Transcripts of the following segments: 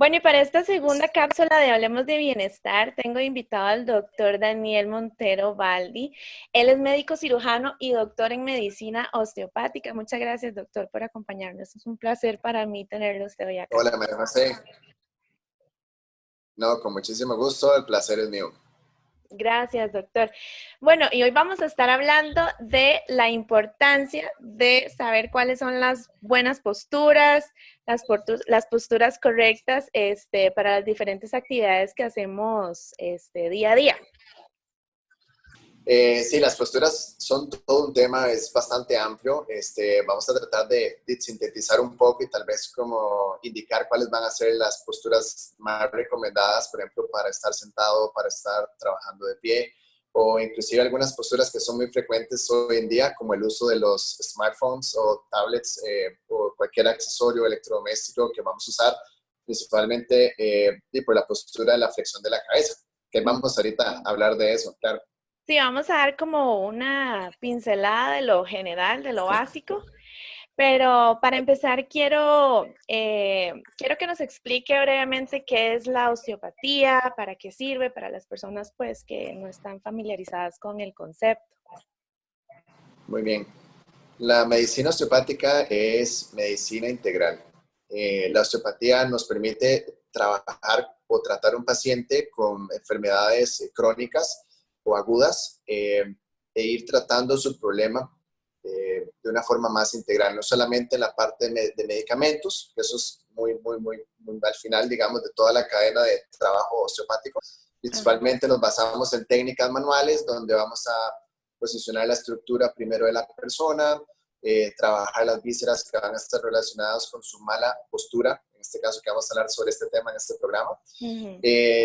Bueno, y para esta segunda cápsula de Hablemos de Bienestar, tengo invitado al doctor Daniel Montero Baldi. Él es médico cirujano y doctor en medicina osteopática. Muchas gracias, doctor, por acompañarnos. Es un placer para mí tenerlo usted hoy acá. Hola, María José. No, con muchísimo gusto, el placer es mío. Gracias, doctor. Bueno, y hoy vamos a estar hablando de la importancia de saber cuáles son las buenas posturas, las posturas correctas para las diferentes actividades que hacemos día a día. Sí, las posturas son todo un tema, es bastante amplio. Vamos a tratar de sintetizar un poco y tal vez como indicar cuáles van a ser las posturas más recomendadas, por ejemplo, para estar sentado, para estar trabajando de pie, o inclusive algunas posturas que son muy frecuentes hoy en día, como el uso de los smartphones o tablets o cualquier accesorio electrodoméstico que vamos a usar, principalmente y por la postura de la flexión de la cabeza, que vamos ahorita a hablar de eso, claro. Sí, vamos a dar como una pincelada de lo general, de lo básico, pero para empezar quiero que nos explique brevemente qué es la osteopatía, para qué sirve para las personas pues que no están familiarizadas con el concepto. Muy bien. La medicina osteopática es medicina integral. La osteopatía nos permite trabajar o tratar a un paciente con enfermedades crónicas o agudas e ir tratando su problema de una forma más integral, no solamente en la parte de medicamentos, que eso es muy al final, digamos, de toda la cadena de trabajo osteopático. Ajá. Principalmente nos basamos en técnicas manuales, donde vamos a posicionar la estructura primero de la persona, trabajar las vísceras que van a estar relacionadas con su mala postura, en este caso que vamos a hablar sobre este tema en este programa. Ujú.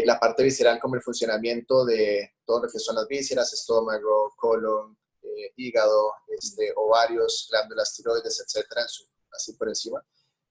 La parte visceral como el funcionamiento de todo lo que son las vísceras, estómago, colon, hígado, ovarios, glándulas tiroides, etcétera, así por encima.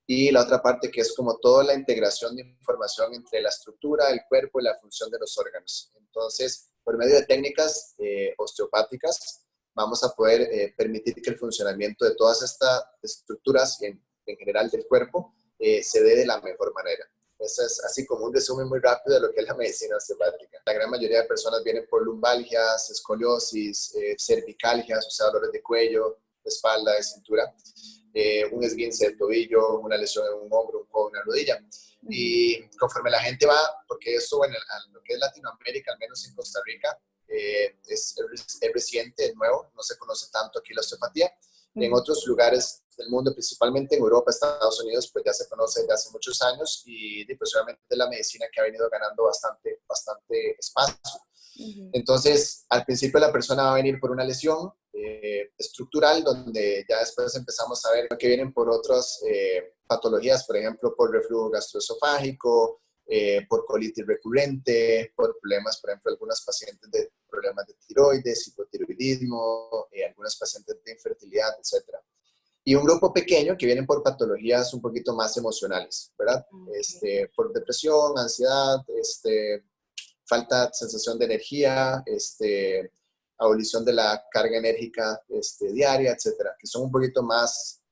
Y la otra parte que es como toda la integración de información entre la estructura, el cuerpo y la función de los órganos. Entonces, por medio de técnicas osteopáticas, vamos a poder permitir que el funcionamiento de todas estas estructuras y en general del cuerpo se dé de la mejor manera. Eso es así como un resumen muy rápido de lo que es la medicina osteopática. La gran mayoría de personas vienen por lumbalgias, escoliosis, cervicalgias, o sea, dolores de cuello, de espalda, de cintura, un esguince del tobillo, una lesión en un hombro, un codo, una rodilla. Ujú. Y conforme la gente va, porque esto en lo que es Latinoamérica, al menos en Costa Rica, es reciente, es nuevo, no se conoce tanto aquí la osteopatía. En Ujú. otros lugares del mundo, principalmente en Europa, Estados Unidos, pues ya se conoce desde hace muchos años y pues obviamente es la medicina que ha venido ganando bastante espacio. Ujú. Entonces, al principio la persona va a venir por una lesión estructural, donde ya después empezamos a ver que vienen por otras patologías, por ejemplo, por reflujo gastroesofágico, por colitis recurrente, por problemas, por ejemplo, algunos pacientes de problemas de tiroides, hipotiroidismo, algunos pacientes de infertilidad, etcétera. Y un grupo pequeño que vienen por patologías un poquito más emocionales, ¿verdad? Okay. Por depresión, ansiedad, falta de sensación de energía, abolición de la carga enérgica diaria, etcétera, que son un poquito más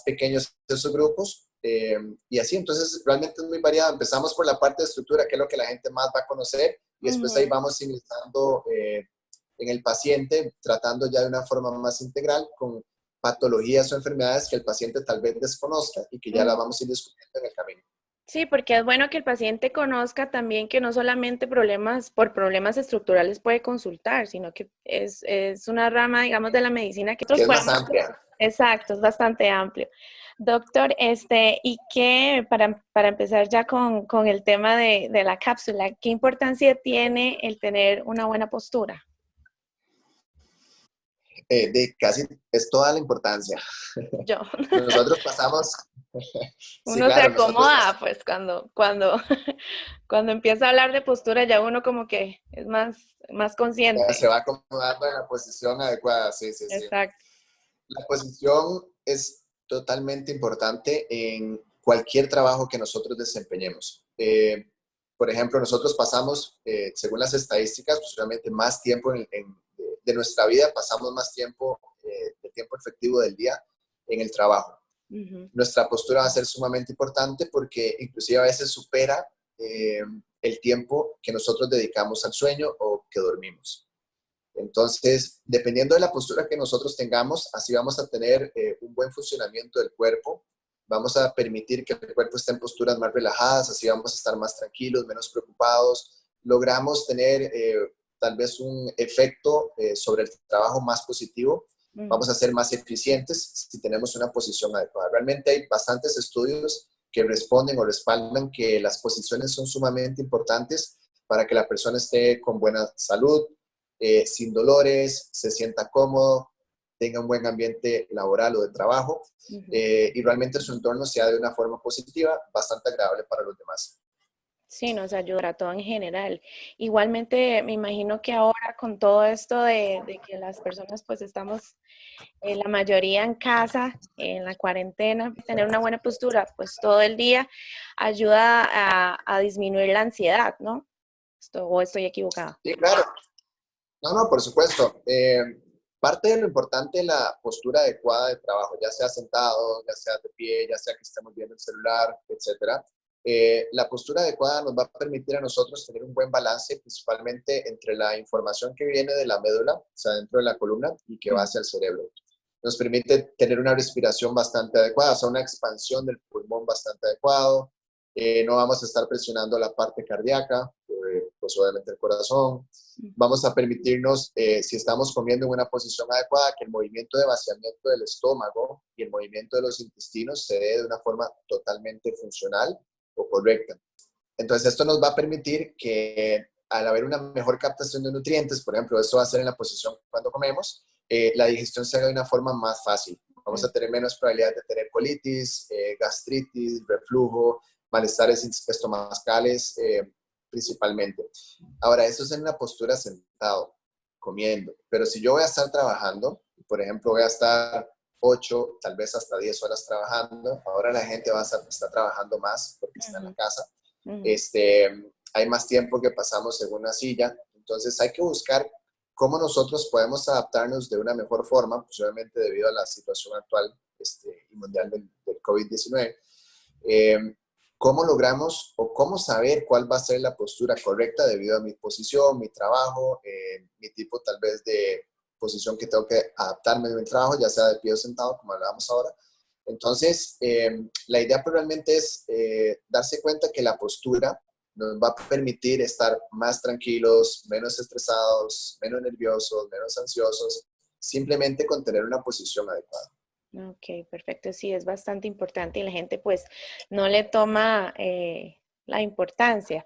pequeños esos grupos. Y así, entonces, realmente es muy variado. Empezamos por la parte de estructura, que es lo que la gente más va a conocer, y después ahí Ujú. vamos iniciando en el paciente, tratando ya de una forma más integral con patologías o enfermedades que el paciente tal vez desconozca y que ya las Ujú. vamos a ir descubriendo en el camino. Sí, porque es bueno que el paciente conozca también que no solamente por problemas estructurales puede consultar, sino que es una rama, digamos, de la medicina que Que nosotros es más podemos. amplia. Exacto, es bastante amplio. Doctor, ¿y qué, para empezar ya con el tema de la cápsula, qué importancia tiene el tener una buena postura? De casi es toda la importancia. Yo, Nosotros pasamos, sí, uno se claro, nosotros acomoda, pasamos, pues, cuando empieza a hablar de postura, ya uno como que es más se consciente. va acomodando en la posición adecuada, sí, sí, sí. Exacto. La posición es totalmente importante en cualquier trabajo que nosotros desempeñemos. Por ejemplo, nosotros pasamos, según las estadísticas, pues realmente más tiempo de nuestra vida, pasamos más tiempo, de tiempo efectivo del día en el trabajo. Ujú. Nuestra postura va a ser sumamente importante porque inclusive a veces supera eh, el tiempo que nosotros dedicamos al sueño o que dormimos. Entonces, dependiendo de la postura que nosotros tengamos, así vamos a tener un buen funcionamiento del cuerpo, vamos a permitir que el cuerpo esté en posturas más relajadas, así vamos a estar más tranquilos, menos preocupados, logramos tener tal vez un efecto sobre el trabajo más positivo, Ujú. vamos a ser más eficientes si tenemos una posición adecuada. Realmente hay bastantes estudios que responden o respaldan que las posiciones son sumamente importantes para que la persona esté con buena salud, sin dolores, se sienta cómodo, tenga un buen ambiente laboral o de trabajo Ujú. y realmente su entorno sea de una forma positiva, bastante agradable para los demás. Sí, nos ayudará a todo en general. Igualmente, me imagino que ahora con todo esto de que las personas pues estamos la mayoría en casa, en la cuarentena, tener una buena postura pues todo el día ayuda a disminuir la ansiedad, ¿no? ¿O estoy equivocada? Sí, claro. No, no, por supuesto. Parte de lo importante es la postura adecuada de trabajo, ya sea sentado, ya sea de pie, ya sea que estemos viendo el celular, etcétera. La postura adecuada nos va a permitir a nosotros tener un buen balance, principalmente entre la información que viene de la médula, o sea, dentro de la columna, y que va Mm. hacia el cerebro. Nos permite tener una respiración bastante adecuada, o sea, una expansión del pulmón bastante adecuado. No vamos a estar presionando la parte cardíaca, pues obviamente el corazón. Vamos a permitirnos, si estamos comiendo en una posición adecuada, que el movimiento de vaciamiento del estómago y el movimiento de los intestinos se dé de una forma totalmente funcional o correcta. Entonces, esto nos va a permitir que al haber una mejor captación de nutrientes, por ejemplo, esto va a ser en la posición cuando comemos, la digestión se haga de una forma más fácil. Vamos a tener menos probabilidad de tener colitis, gastritis, reflujo, malestares estomacales, principalmente. Ahora, eso es en una postura sentado, comiendo. Pero si yo voy a estar trabajando, por ejemplo, voy a estar 8, tal vez hasta 10 horas trabajando, ahora la gente va a estar trabajando más porque está en la Ujú. casa. Ujú. Este, hay más tiempo que pasamos en una silla, entonces hay que buscar cómo nosotros podemos adaptarnos de una mejor forma, pues obviamente debido a la situación actual y mundial del COVID-19. Eh, ¿Cómo logramos o cómo saber cuál va a ser la postura correcta debido a mi posición, mi trabajo, mi tipo tal vez de posición que tengo que adaptarme en el trabajo, ya sea de pie o sentado, como hablábamos ahora? Entonces, la idea pues, realmente es darse cuenta que la postura nos va a permitir estar más tranquilos, menos estresados, menos nerviosos, menos ansiosos, simplemente con tener una posición adecuada. Ok, perfecto. Sí, es bastante importante y la gente pues no le toma la importancia.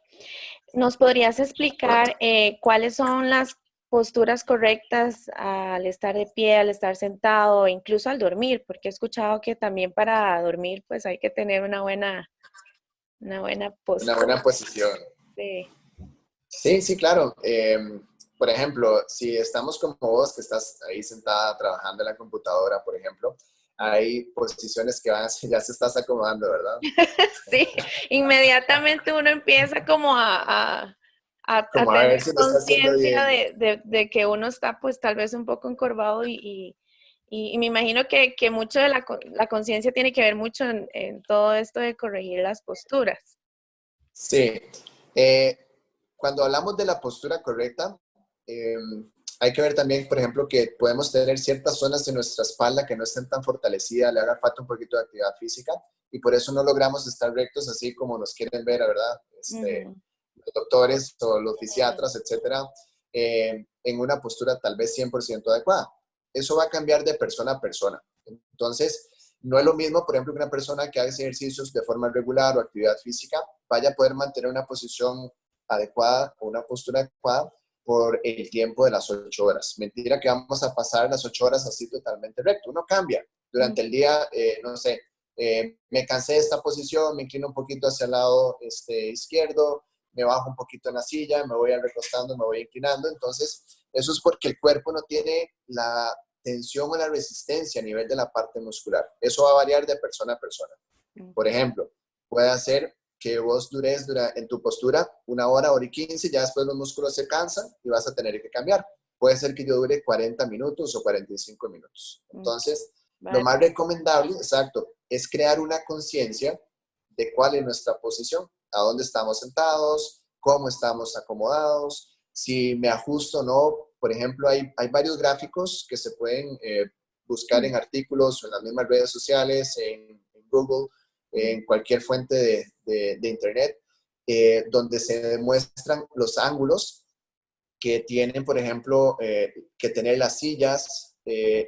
¿Nos podrías explicar cuáles son las posturas correctas al estar de pie, al estar sentado, incluso al dormir? Porque he escuchado que también para dormir pues hay que tener una buena Una postura. buena posición. Sí. Sí, sí, claro. Por ejemplo, si estamos como vos, que estás ahí sentada trabajando en la computadora, por ejemplo, hay posiciones que van, ya se estás acomodando, ¿verdad? Sí, inmediatamente uno empieza como a Como a ver tener si lo está haciendo conciencia bien. de que uno está pues tal vez un poco encorvado y me imagino que mucho de la conciencia tiene que ver mucho en todo esto de corregir las posturas. Sí. Eh, Cuando hablamos de la postura correcta, eh, hay que ver también, por ejemplo, que podemos tener ciertas zonas de nuestra espalda que no estén tan fortalecidas, le haga falta un poquito de actividad física y por eso no logramos estar rectos así como nos quieren ver, ¿verdad? Ujú. Los doctores o los Sí. fisiatras, etcétera, en una postura tal vez 100% adecuada. Eso va a cambiar de persona a persona. Entonces, no es lo mismo, por ejemplo, que una persona que hace ejercicios de forma regular o actividad física vaya a poder mantener una posición adecuada o una postura adecuada por el tiempo de las 8 horas. Mentira que vamos a pasar las 8 horas así totalmente recto. Uno cambia. Mm. Durante el día, no sé, me cansé de esta posición, me inclino un poquito hacia el lado izquierdo, me bajo un poquito en la silla, me voy recostando, me voy inclinando. Entonces, eso es porque el cuerpo no tiene la tensión o la resistencia a nivel de la parte muscular. Eso va a variar de persona a persona. Por Ok. ejemplo, puede hacer que vos dures en tu postura 1 hora, hora y 15, ya después los músculos se cansan y vas a tener que cambiar. Puede ser que yo dure 40 minutos o 45 minutos. Mm. Entonces, Lo más recomendable, exacto, es crear una conciencia de cuál es nuestra posición, a dónde estamos sentados, cómo estamos acomodados, si me ajusto o no. Por ejemplo, hay varios gráficos que se pueden buscar en artículos o en las mismas redes sociales, en Google, en cualquier fuente de Internet, donde se demuestran los ángulos que tienen, por ejemplo, que tener las sillas,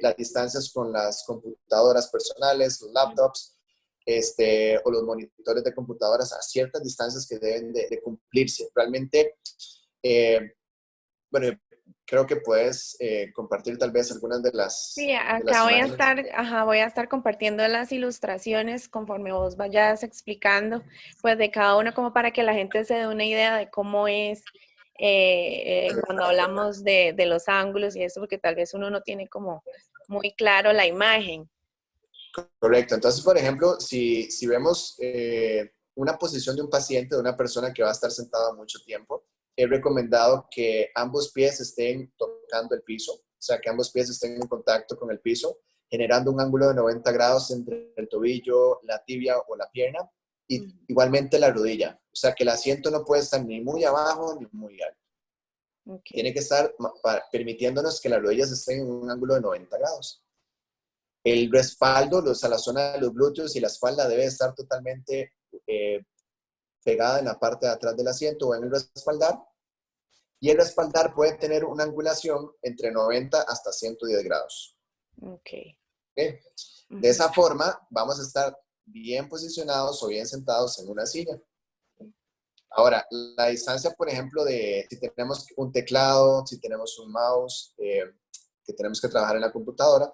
las distancias con las computadoras personales, los laptops, o los monitores de computadoras a ciertas distancias que deben de cumplirse. Realmente, bueno, creo que puedes compartir tal vez algunas de Sí, las acá imágenes. voy a estar compartiendo las ilustraciones conforme vos vayas explicando, pues de cada uno como para que la gente se dé una idea de cómo es cuando hablamos de los ángulos y eso, porque tal vez uno no tiene como muy claro la imagen. Correcto. Entonces, por ejemplo, si vemos una posición de un paciente, de una persona que va a estar sentada mucho tiempo, es recomendado que ambos pies estén tocando el piso, o sea, que ambos pies estén en contacto con el piso, generando un ángulo de 90 grados entre el tobillo, la tibia o la pierna, y igualmente la rodilla. O sea, que el asiento no puede estar ni muy abajo ni muy alto. Tiene Okay. que estar permitiéndonos que las rodillas estén en un ángulo de 90 grados. El respaldo, o sea, la zona de los glúteos y la espalda debe estar totalmente pegada en la parte de atrás del asiento o en el respaldar. Y el respaldar puede tener una angulación entre 90 hasta 110 grados. Okay. ¿Okay? De esa forma, vamos a estar bien posicionados o bien sentados en una silla. Ahora, la distancia, por ejemplo, de si tenemos un teclado, si tenemos un mouse, que tenemos que trabajar en la computadora,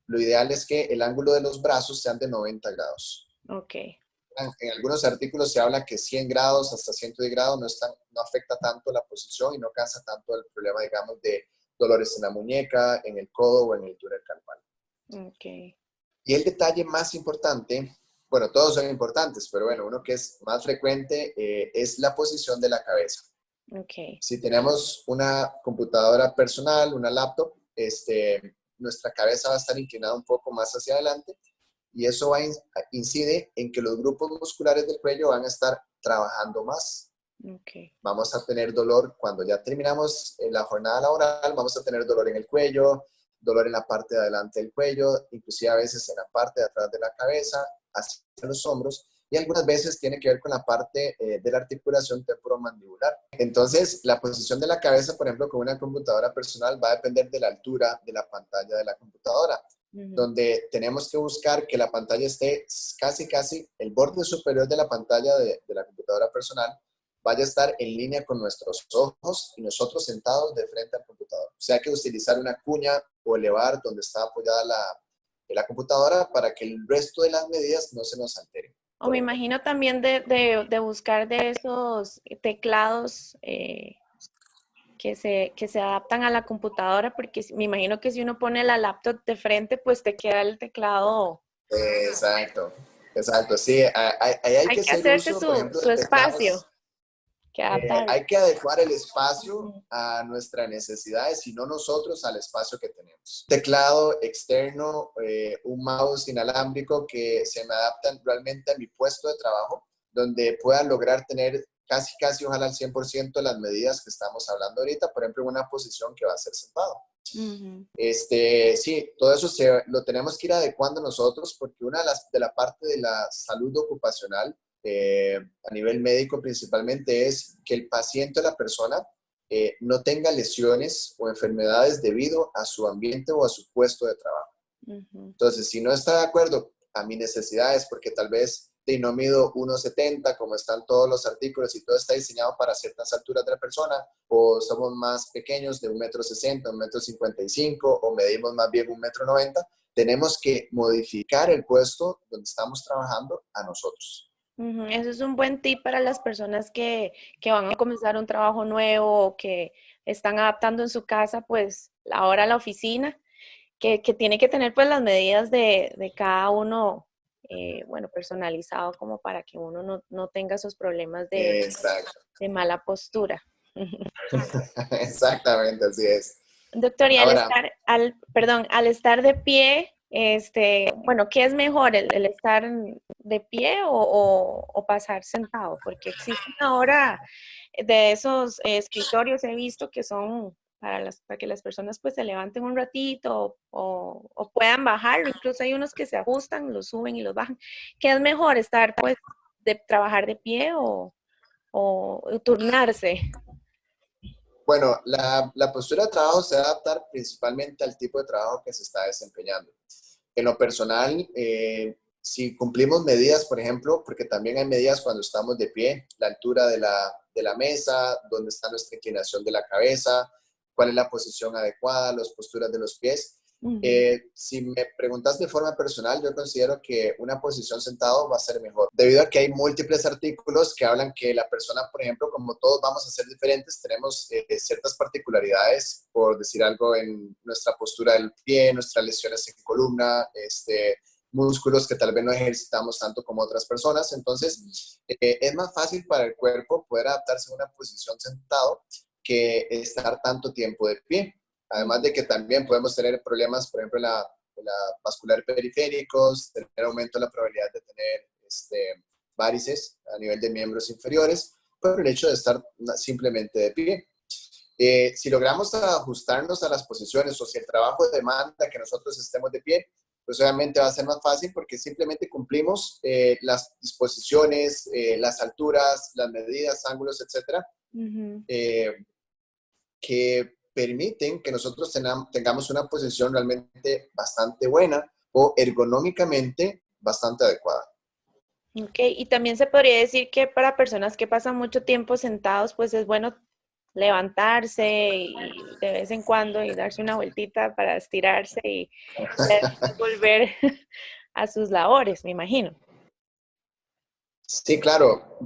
lo ideal es que el ángulo de los brazos sean de 90 grados. Okay. En algunos artículos se habla que 100 grados hasta 110 grados no afecta tanto la posición y no causa tanto el problema, digamos, de dolores en la muñeca, en el codo o en el túnel carpal. Okay. Y el detalle más importante, bueno, todos son importantes, pero bueno, uno que es más frecuente es la posición de la cabeza. Okay. Si tenemos una computadora personal, una laptop, nuestra cabeza va a estar inclinada un poco más hacia adelante y eso incide en que los grupos musculares del cuello van a estar trabajando más. Okay. Vamos a tener dolor cuando ya terminamos la jornada laboral, vamos a tener dolor en el cuello, dolor en la parte de adelante del cuello, inclusive a veces en la parte de atrás de la cabeza, hacia los hombros, y algunas veces tiene que ver con la parte de la articulación temporomandibular. Entonces, la posición de la cabeza, por ejemplo, con una computadora personal va a depender de la altura de la pantalla de la computadora, donde tenemos que buscar que la pantalla esté casi el borde superior de la pantalla de la computadora personal vaya a estar en línea con nuestros ojos y nosotros sentados de frente al computador. O sea, hay que utilizar una cuña o elevar donde está apoyada la computadora para que el resto de las medidas no se nos alteren. O me imagino también de buscar de esos teclados que se adaptan a la computadora, porque me imagino que si uno pone la laptop de frente, pues te queda el teclado. Exacto, exacto. Sí, ahí hay que Hay que hacer hacerse uso, por ejemplo, su de espacio, teclados. que adaptarlo. Hay que adecuar el espacio Ujú. a nuestras necesidades y no nosotros al espacio que tenemos. Teclado externo, un mouse inalámbrico que se me adaptan realmente a mi puesto de trabajo, donde pueda lograr tener ojalá al 100% las medidas que estamos hablando ahorita, por ejemplo, en una posición que va a ser sentado. Ujú. Sí, todo eso lo tenemos que ir adecuando nosotros porque una de la parte de la salud ocupacional a nivel médico principalmente es que el paciente o la persona no tenga lesiones o enfermedades debido a su ambiente o a su puesto de trabajo. Ujú. Entonces, si no está de acuerdo a mis necesidades, porque tal vez no mido 1,70 como están todos los artículos y todo está diseñado para ciertas alturas de la persona, o somos más pequeños de 1,60 m, 1,55 m, o medimos más bien 1,90 m, tenemos que modificar el puesto donde estamos trabajando a nosotros. Ujú. Eso es un buen tip para las personas que van a comenzar un trabajo nuevo o que están adaptando en su casa, pues ahora a la oficina, que tiene que tener pues las medidas de cada uno, bueno, personalizado como para que uno no tenga esos problemas Exacto. de mala postura. Exactamente, así es. Doctor, y Ahora, perdón, al estar de pie, Bueno, ¿qué es mejor, el estar de pie o pasar sentado? Porque existen ahora de esos escritorios, he visto que son para que las personas pues se levanten un ratito o puedan bajarlo. Incluso hay unos que se ajustan, los suben y los bajan. ¿Qué es mejor, estar pues de trabajar de pie o turnarse? Bueno, la postura de trabajo se va a adaptar principalmente al tipo de trabajo que se está desempeñando. En lo personal, si cumplimos medidas, por ejemplo, porque también hay medidas cuando estamos de pie, la altura de la mesa, dónde está nuestra inclinación de la cabeza, cuál es la posición adecuada, las posturas de los pies. Ujú. Si me preguntas de forma personal, yo considero que una posición sentado va a ser mejor, debido a que hay múltiples artículos que hablan que la persona, por ejemplo, como todos vamos a ser diferentes, tenemos ciertas particularidades, por decir algo, en nuestra postura del pie, nuestras lesiones en columna, músculos que tal vez no ejercitamos tanto como otras personas. Entonces, es más fácil para el cuerpo poder adaptarse a una posición sentado que estar tanto tiempo de pie. Además de que también podemos tener problemas, por ejemplo, en la vascular periféricos, tener aumento en la probabilidad de tener varices a nivel de miembros inferiores, por el hecho de estar simplemente de pie. Si logramos ajustarnos a las posiciones o si el trabajo demanda que nosotros estemos de pie, pues obviamente va a ser más fácil porque simplemente cumplimos las disposiciones, las alturas, las medidas, ángulos, etcétera, Ujú. eh, que permiten que nosotros tengamos una posición realmente bastante buena o ergonómicamente bastante adecuada. Ok, y también se podría decir que para personas que pasan mucho tiempo sentados, pues es bueno levantarse y de vez en cuando y darse una vueltita para estirarse y ya después volver a sus labores, me imagino. Sí, claro,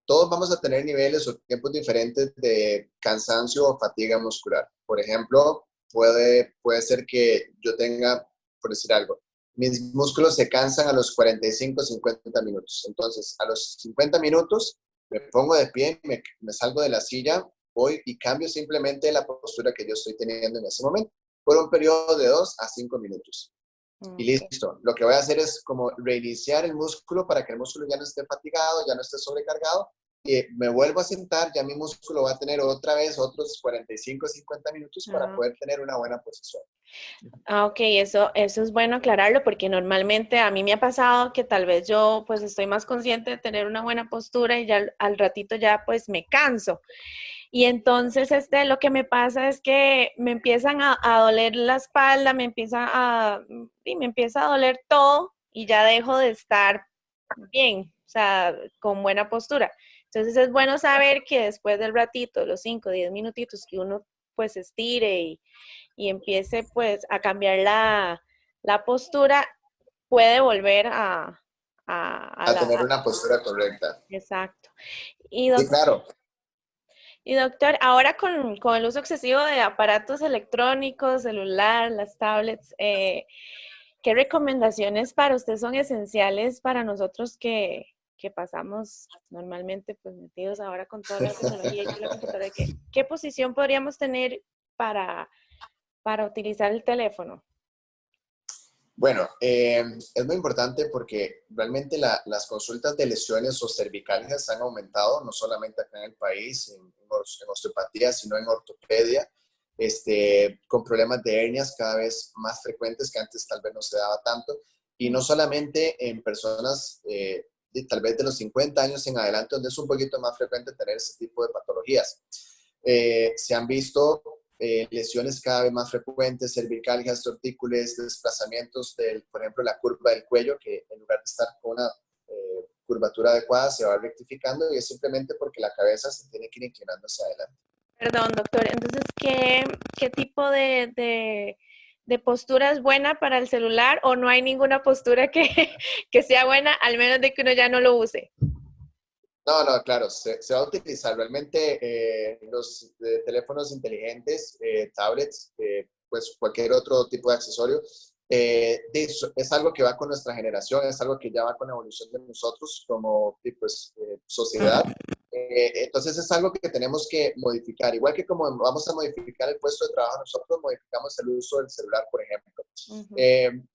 todos vamos a tener niveles o tiempos diferentes de cansancio o fatiga muscular. Por ejemplo, puede ser que yo tenga, por decir algo, mis músculos se cansan a los 45, 50 minutos. Entonces, a los 50 minutos me pongo de pie, me salgo de la silla, voy y cambio simplemente la postura que yo estoy teniendo en ese momento por un periodo de 2 a 5 minutos y Ok. listo. Lo que voy a hacer es como reiniciar el músculo para que el músculo ya no esté fatigado, ya no esté sobrecargado. Y me vuelvo a sentar, ya mi músculo va a tener otra vez otros 45 o 50 minutos para Ah, poder tener una buena posición. ok, eso es bueno aclararlo porque normalmente a mí me ha pasado que tal vez yo pues estoy más consciente de tener una buena postura y ya al ratito ya pues me canso. Y entonces, lo que me pasa es que me empiezan a doler la espalda, y me empieza a doler todo y ya dejo de estar bien, o sea, con buena postura. Entonces es bueno saber que después del ratito, los 5 o 10 minutitos que uno pues estire y empiece pues a cambiar la postura, puede volver a A la... tener una postura correcta. Exacto. Y Sí, claro. Y doctor, ahora con el uso excesivo de aparatos electrónicos, celular, las tablets, ¿qué recomendaciones para usted son esenciales para nosotros que pasamos normalmente pues metidos ahora con toda la tecnología y que la computadora? ¿Qué posición podríamos tener para, para utilizar el teléfono? Bueno, es muy importante porque realmente las consultas de lesiones o cervicales han aumentado, no solamente acá en el país, en osteopatía, sino en ortopedia, con problemas de hernias cada vez más frecuentes que antes tal vez no se daba tanto, y no solamente en personas tal vez de los 50 años en adelante, donde es un poquito más frecuente tener ese tipo de patologías. Se han visto lesiones cada vez más frecuentes, cervicalgias, tortícolis, desplazamientos por ejemplo, la curva del cuello, que en lugar de estar con una curvatura adecuada se va rectificando y es simplemente porque la cabeza se tiene que ir inclinando hacia adelante. Perdón, doctor. Entonces, ¿qué tipo de postura es buena para el celular o no hay ninguna postura que sea buena, al menos de que uno ya no lo use? No, no, claro, se va a utilizar realmente los teléfonos inteligentes, tablets, pues cualquier otro tipo de accesorio. Es algo que va con nuestra generación, es algo que ya va con la evolución de nosotros como pues, sociedad. Entonces es algo que tenemos que modificar. Igual que como vamos a modificar el puesto de trabajo, nosotros modificamos el uso del celular, por ejemplo. Ujú.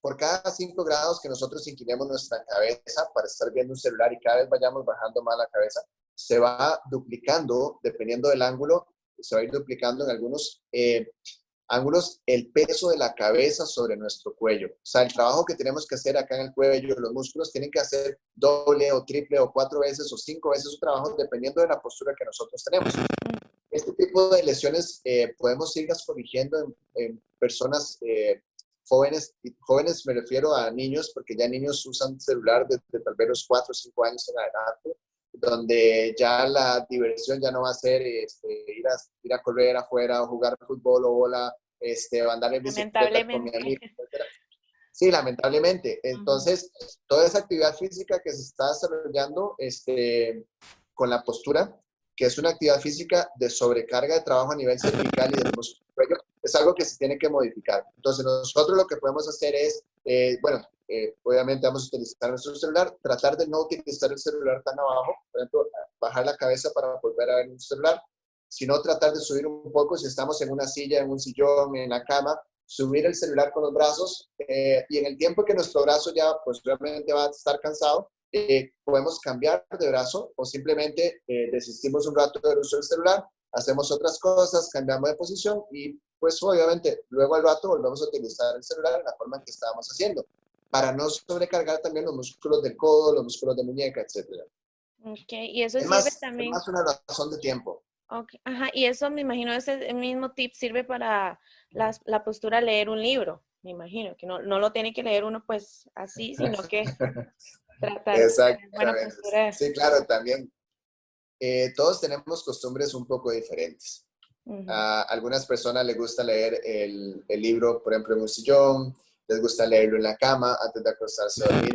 Por cada 5 grados que nosotros inclinemos nuestra cabeza para estar viendo un celular y cada vez vayamos bajando más la cabeza, se va duplicando, dependiendo del ángulo, se va a ir duplicando en algunos ángulos el peso de la cabeza sobre nuestro cuello. O sea, el trabajo que tenemos que hacer acá en el cuello, los músculos tienen que hacer doble o triple o 4 veces o 5 veces su trabajo dependiendo de la postura que nosotros tenemos. Este tipo de lesiones podemos irlas corrigiendo en personas jóvenes. Jóvenes me refiero a niños, porque ya niños usan celular desde tal vez los 4 o 5 años en adelante, donde ya la diversión ya no va a ser ir a correr afuera o jugar fútbol o bola, andar en bicicleta con mi Lamentablemente. amigo, etc. Sí, lamentablemente. Ujú. Entonces, toda esa actividad física que se está desarrollando con la postura, que es una actividad física de sobrecarga de trabajo a nivel cervical y del músculo del cuello, es algo que se tiene que modificar. Entonces, nosotros lo que podemos hacer es, obviamente vamos a utilizar nuestro celular, tratar de no utilizar el celular tan abajo, por ejemplo, bajar la cabeza para volver a ver un celular, sino tratar de subir un poco si estamos en una silla, en un sillón, en la cama, subir el celular con los brazos y en el tiempo que nuestro brazo ya pues realmente va a estar cansado, podemos cambiar de brazo o simplemente desistimos un rato del uso del celular, hacemos otras cosas, cambiamos de posición y pues obviamente luego al rato volvemos a utilizar el celular en la forma en que estábamos haciendo, para no sobrecargar también los músculos del codo, los músculos de muñeca, etc. Ok, y eso sirve Es también. más una razón de tiempo. Okay. Ajá, y eso me imagino ese mismo tip sirve para la postura leer un libro, me imagino, que no lo tiene que leer uno pues así, sino que tratar de tener buena Exactamente. postura. Sí, claro, también. Todos tenemos costumbres un poco diferentes. Ujú. A algunas personas les gusta leer el libro, por ejemplo, en un sillón, les gusta leerlo en la cama antes de acostarse a dormir,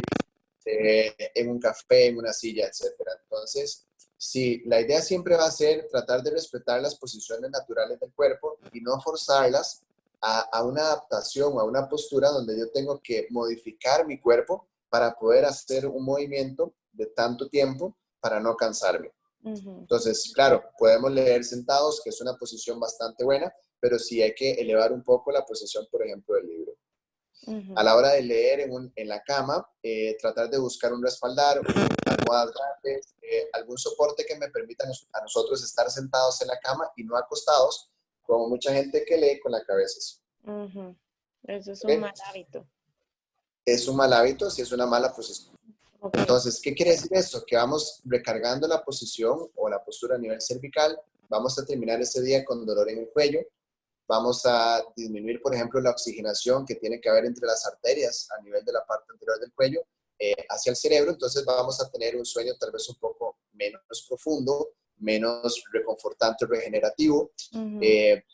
en un café, en una silla, etcétera. Entonces, sí, la idea siempre va a ser tratar de respetar las posiciones naturales del cuerpo y no forzarlas a una adaptación, a una postura donde yo tengo que modificar mi cuerpo para poder hacer un movimiento de tanto tiempo para no cansarme. Ujú. Entonces, claro, podemos leer sentados, que es una posición bastante buena, pero sí hay que elevar un poco la posición, por ejemplo, del libro. A Ujú. la hora de leer en la cama, tratar de buscar un respaldar, almohadas grandes, algún soporte que me permita a nosotros estar sentados en la cama y no acostados, como mucha gente que lee con la cabeza así. Ujú. Eso es un mal ¿Ok? hábito. Es un mal hábito, si es una mala posición. Ok. Entonces, ¿qué quiere decir esto? Que vamos recargando la posición o la postura a nivel cervical, vamos a terminar ese día con dolor en el cuello, vamos a disminuir, por ejemplo, la oxigenación que tiene que haber entre las arterias a nivel de la parte anterior del cuello hacia el cerebro, entonces vamos a tener un sueño tal vez un poco menos profundo, menos reconfortante, regenerativo. Ujú.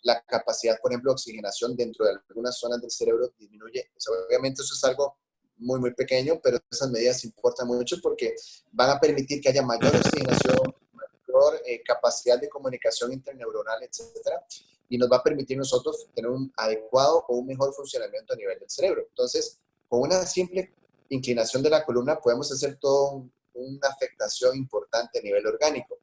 La capacidad, por ejemplo, de oxigenación dentro de algunas zonas del cerebro disminuye. O sea, obviamente eso es algo muy, muy pequeño, pero esas medidas importan mucho porque van a permitir que haya mayor oxigenación, mayor capacidad de comunicación interneuronal, etcétera, y nos va a permitir nosotros tener un adecuado o un mejor funcionamiento a nivel del cerebro. Entonces, con una simple inclinación de la columna podemos hacer toda una afectación importante a nivel orgánico.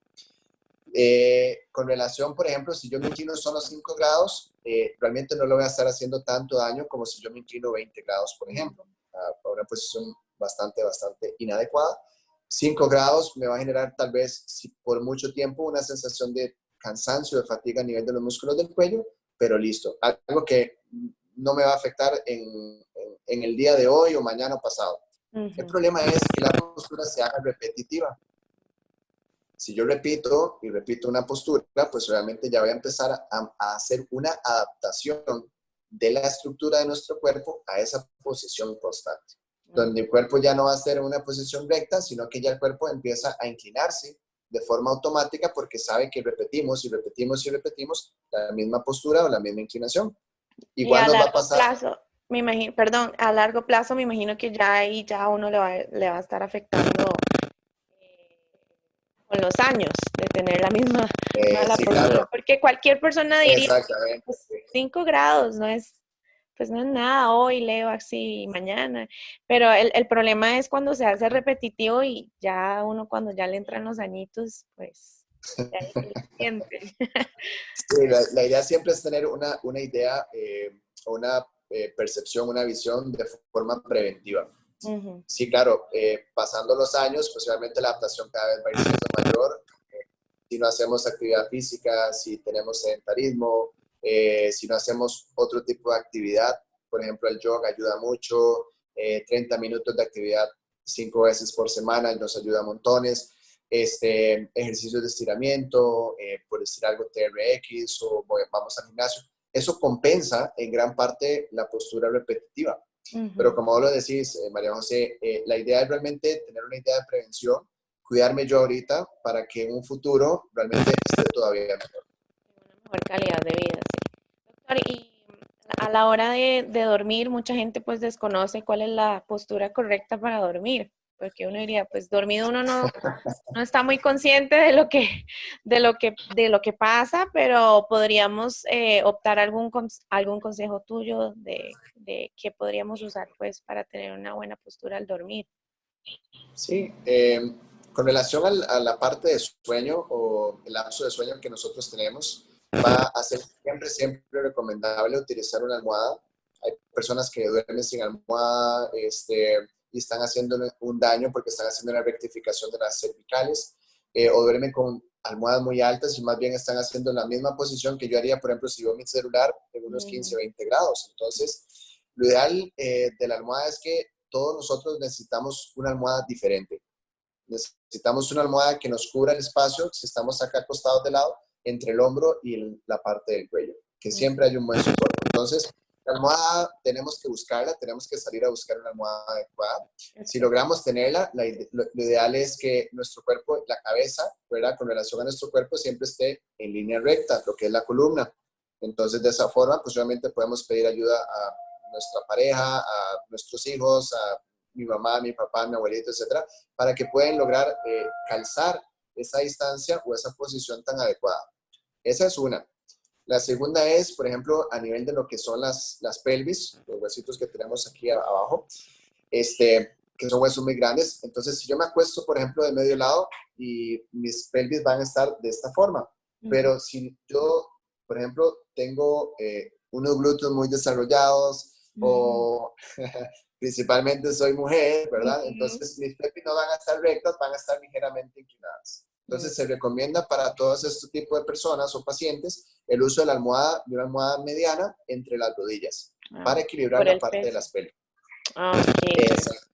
Con relación, por ejemplo, si yo me inclino solo 5 grados, realmente no lo voy a estar haciendo tanto daño como si yo me inclino 20 grados, por ejemplo, a una posición bastante, bastante inadecuada. 5 grados me va a generar tal vez, si por mucho tiempo, una sensación de cansancio, de fatiga a nivel de los músculos del cuello, pero listo. Algo que no me va a afectar en el día de hoy o mañana o pasado. El Ujú. problema es que la postura se haga repetitiva. Si yo repito y repito una postura, pues realmente ya voy a empezar a hacer una adaptación de la estructura de nuestro cuerpo a esa posición constante, donde el cuerpo ya no va a ser una posición recta, sino que ya el cuerpo empieza a inclinarse de forma automática porque sabe que repetimos y repetimos y repetimos la misma postura o la misma inclinación. Y Igual a nos va a largo pasar. plazo, me imagino, perdón, a largo plazo me imagino que ya ahí ya a uno le va a estar afectando eh, con los años de tener la misma mala Sí, postura, claro, porque cualquier persona diría, exactamente. pues 5 grados pues no es nada, hoy leo así mañana, pero el problema es cuando se hace repetitivo y ya uno cuando ya le entran los añitos, pues ya ahí se le siente. Sí, la idea siempre es tener una idea, una percepción, una visión de forma preventiva. Ujú. Sí, claro, pasando los años, pues obviamente la adaptación cada vez va a ir siendo mayor. Si no hacemos actividad física, si tenemos sedentarismo, si no hacemos otro tipo de actividad, por ejemplo, el yoga ayuda mucho, 30 minutos de actividad 5 veces por semana nos ayuda a montones, ejercicios de estiramiento, por decir algo, TRX o vamos al gimnasio. Eso compensa en gran parte la postura repetitiva. Pero Ujú. como vos lo decís, María José, la idea es realmente tener una idea de prevención, cuidarme yo ahorita para que en un futuro realmente esté todavía mejor. Una mejor calidad de vida, sí. Doctor, y a la hora de dormir, mucha gente pues desconoce cuál es la postura correcta para dormir, porque uno diría, pues dormido uno no está muy consciente de lo que pasa, pero podríamos optar algún consejo tuyo de qué podríamos usar pues para tener una buena postura al dormir. Sí, con relación a la parte de sueño o el lapso de sueño que nosotros tenemos, va a ser siempre, siempre recomendable utilizar una almohada. Hay personas que duermen sin almohada y están haciendo un daño porque están haciendo una rectificación de las cervicales, o duermen con almohadas muy altas y más bien están haciendo la misma posición que yo haría, por ejemplo, si yo mi celular en unos 15 Ujú. o 20 grados. Entonces, lo ideal de la almohada es que todos nosotros necesitamos una almohada diferente. Necesitamos una almohada que nos cubra el espacio, si estamos acá acostados de lado, entre el hombro y la parte del cuello, que siempre hay un buen soporte. Entonces, la almohada tenemos que buscarla, tenemos que salir a buscar una almohada adecuada. Si Ok. logramos tenerla, lo ideal es que nuestro cuerpo, la cabeza, ¿verdad? Con relación a nuestro cuerpo, siempre esté en línea recta, lo que es la columna. Entonces, de esa forma, pues obviamente podemos pedir ayuda a nuestra pareja, a nuestros hijos, a mi mamá, mi papá, mi abuelito, etcétera, para que puedan lograr calzar esa distancia o esa posición tan adecuada. Esa es una. La segunda es, por ejemplo, a nivel de lo que son las pelvis, los huesitos que tenemos aquí abajo, que son huesos muy grandes. Entonces, si yo me acuesto, por ejemplo, de medio lado y mis pelvis van a estar de esta forma, Ujú. pero si yo, por ejemplo, tengo unos glúteos muy desarrollados Ujú. o principalmente soy mujer, ¿verdad? Ujú. Entonces, mis pelvis no van a estar rectas, van a estar ligeramente inclinadas. Entonces, se recomienda para todos estos tipos de personas o pacientes el uso de de una almohada mediana entre las rodillas Ah, para ok, equilibrar por la el parte de peso. las pelvis. Ah, ok. Exacto.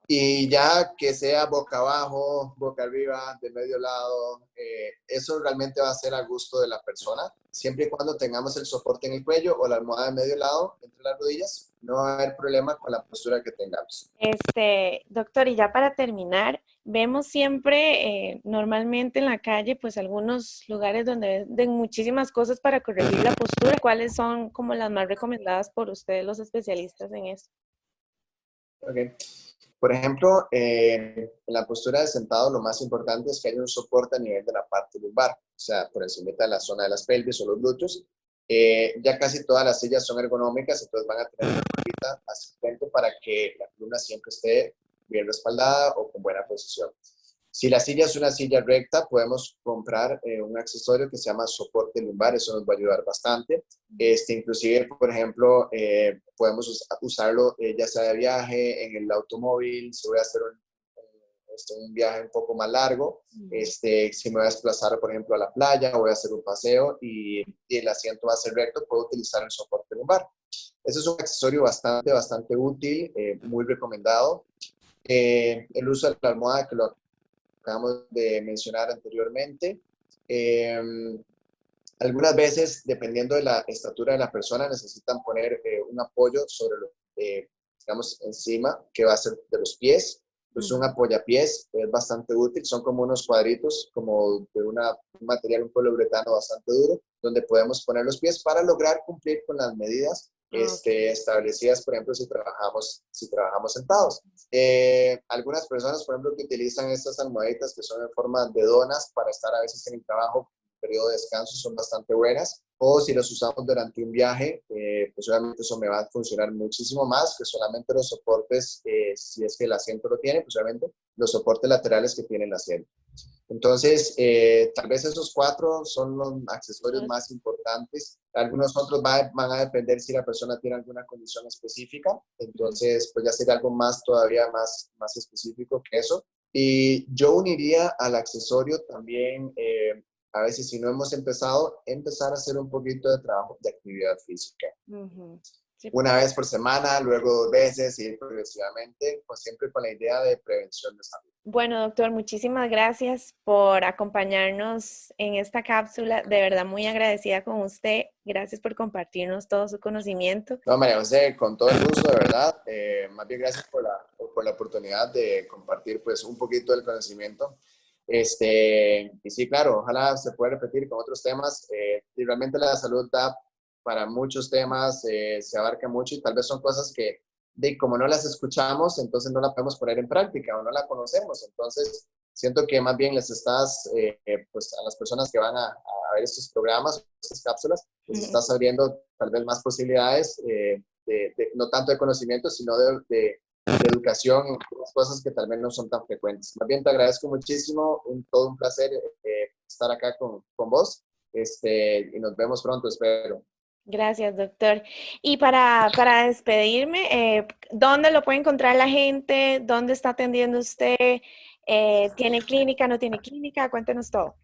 Y ya que sea boca abajo, boca arriba, de medio lado, eso realmente va a ser a gusto de la persona. Siempre y cuando tengamos el soporte en el cuello o la almohada de medio lado entre las rodillas, no va a haber problema con la postura que tengamos. Doctor, y ya para terminar, vemos siempre, normalmente en la calle, pues algunos lugares donde venden muchísimas cosas para corregir la postura. ¿Cuáles son como las más recomendadas por ustedes, los especialistas en eso? Okay. Por ejemplo, en la postura de sentado, lo más importante es que haya un soporte a nivel de la parte lumbar, o sea, por encima de la zona de las pelvis o los glúteos. Ya casi todas las sillas son ergonómicas, entonces van a tener una curvita asistente para que la columna siempre esté bien respaldada o con buena posición. Si la silla es una silla recta, podemos comprar un accesorio que se llama soporte lumbar, eso nos va a ayudar bastante. Inclusive, por ejemplo, podemos usarlo ya sea de viaje, en el automóvil, si voy a hacer un viaje un poco más largo, Ujú. si me voy a desplazar, por ejemplo, a la playa, voy a hacer un paseo y el asiento va a ser recto, puedo utilizar el soporte lumbar. Ese es un accesorio bastante, bastante útil, muy recomendado. El uso de la almohada, que lo acabamos de mencionar anteriormente. Eh, Algunas veces, dependiendo de la estatura de la persona, necesitan poner un apoyo sobre, digamos, encima, que va a ser de los pies. Pues un Ujú. apoyapiés es bastante útil, son como unos cuadritos, como de un material, un poliuretano bastante duro, donde podemos poner los pies para lograr cumplir con las medidas Ah, ok. establecidas, por ejemplo, si trabajamos sentados. Algunas personas, por ejemplo, que utilizan estas almohaditas que son en forma de donas para estar a veces en el trabajo, periodo de descanso, son bastante buenas. O si los usamos durante un viaje, pues obviamente eso me va a funcionar muchísimo más que solamente los soportes, si es que el asiento lo tiene, pues obviamente los soportes laterales que tiene el asiento. Entonces, tal vez esos cuatro son los accesorios más importantes Algunos otros van a depender si la persona tiene alguna condición específica, entonces pues ya sería algo más todavía más específico que eso. Y yo uniría al accesorio también, a veces si no hemos empezado, empezar a hacer un poquito de trabajo de actividad física. Sí. Una vez por semana, luego 2 veces y progresivamente, pues siempre con la idea de prevención de salud. Bueno, doctor, muchísimas gracias por acompañarnos en esta cápsula. De verdad, muy agradecida con usted. Gracias por compartirnos todo su conocimiento. No, María José, con todo el gusto, de verdad. Más bien gracias por la oportunidad de compartir pues un poquito del conocimiento. Y sí, claro, ojalá se pueda repetir con otros temas. Y realmente la salud da para muchos temas, se abarca mucho y tal vez son cosas que como no las escuchamos, entonces no la podemos poner en práctica o no la conocemos. Entonces, siento que más bien les estás, pues a las personas que van a ver estos programas, estas cápsulas, les estás abriendo tal vez más posibilidades, no tanto de conocimiento, sino de educación en cosas que tal vez no son tan frecuentes. Más bien te agradezco muchísimo, todo un placer estar acá con vos, y nos vemos pronto, espero. Gracias, doctor. Y para despedirme, ¿dónde lo puede encontrar la gente? ¿Dónde está atendiendo usted? ¿Tiene clínica? ¿No tiene clínica? Cuéntenos todo.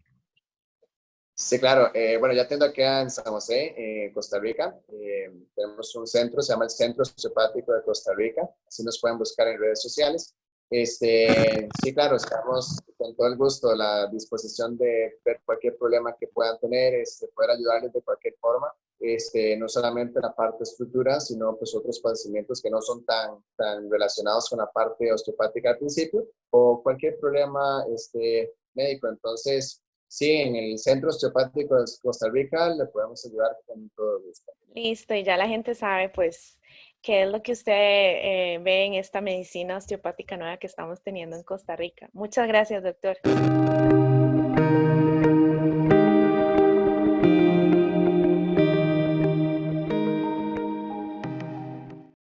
Sí, claro. Bueno, ya atiendo acá en San José, Costa Rica. Tenemos un centro, se llama el Centro Osteopático de Costa Rica. Así nos pueden buscar en redes sociales. Sí, claro, estamos con todo el gusto a la disposición de ver cualquier problema que puedan tener, poder ayudarles de cualquier forma. No solamente la parte estructura, sino pues otros padecimientos que no son tan relacionados con la parte osteopática al principio, o cualquier problema médico. Entonces, sí, en el Centro Osteopático de Costa Rica le podemos ayudar con todo gusto. Listo, y ya la gente sabe, pues, qué es lo que usted ve en esta medicina osteopática nueva que estamos teniendo en Costa Rica. Muchas gracias, doctor.